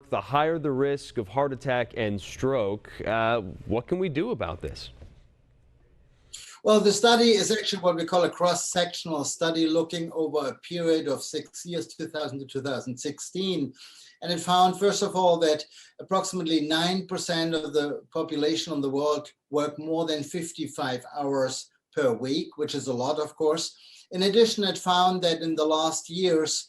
work, the higher the risk of heart attack and stroke. What can we do about this? Well, the study is actually what we call a cross-sectional study looking over a period of 6 years, 2000 to 2016. And it found, first of all, that approximately 9% of the population in the world work more than 55 hours per week, which is a lot, of course. In addition, it found that in the last years,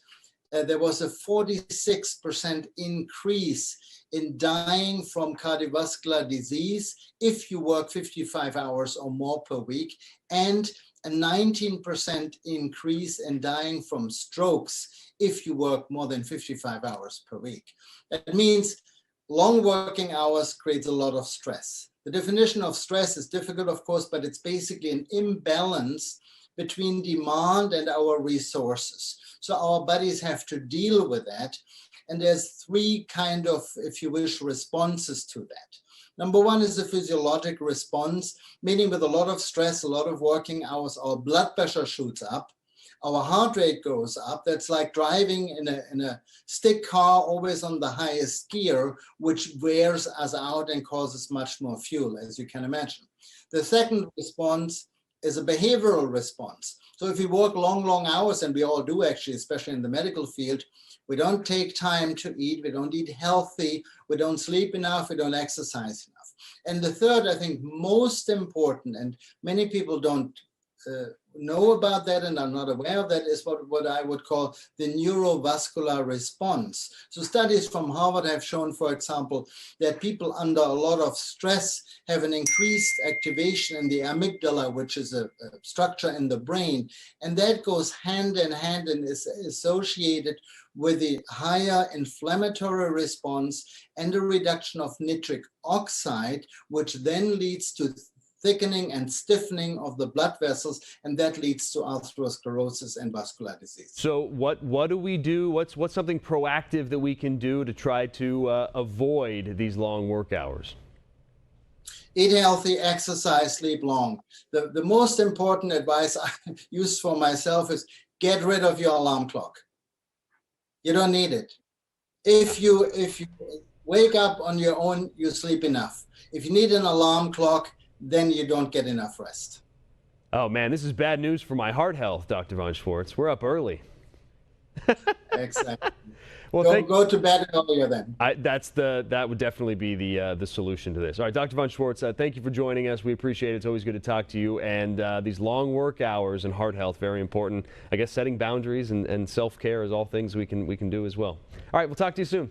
there was a 46% increase in dying from cardiovascular disease if you work 55 hours or more per week, and a 19% increase in dying from strokes if you work more than 55 hours per week. That means long working hours creates a lot of stress. The definition of stress is difficult, of course, but it's basically an imbalance between demand and our resources. So our bodies have to deal with that. And there's three kind of, if you wish, responses to that. Number one is the physiologic response, meaning with a lot of stress, a lot of working hours, our blood pressure shoots up, our heart rate goes up. That's like driving in a stick car, always on the highest gear, which wears us out and causes much more fuel, as you can imagine. The second response is a behavioral response. So if we work long hours, and we all do actually, especially in the medical field, we don't take time to eat, we don't eat healthy, we don't sleep enough, we don't exercise enough. And the third, I think most important, and many people don't know about that and are not aware of that, is what I would call the neurovascular response. So studies from Harvard have shown, for example, that people under a lot of stress have an increased activation in the amygdala, which is a structure in the brain, and that goes hand in hand and is associated with the higher inflammatory response and a reduction of nitric oxide, which then leads to thickening and stiffening of the blood vessels, and that leads to atherosclerosis and vascular disease. So what do we do? What's something proactive that we can do to try to avoid these long work hours? Eat healthy, exercise, sleep long. The most important advice I use for myself is get rid of your alarm clock. You don't need it. If you wake up on your own, you sleep enough. If you need an alarm clock, then you don't get enough rest. Oh man, this is bad news for my heart health, Dr. von Schwarz. We're up early. Exactly. Well, go to bed earlier then. That would definitely be the solution to this. All right, Dr. von Schwarz, thank you for joining us. We appreciate it. It's always good to talk to you. And these long work hours and heart health, very important. I guess setting boundaries and self-care is all things we can do as well. All right, we'll talk to you soon.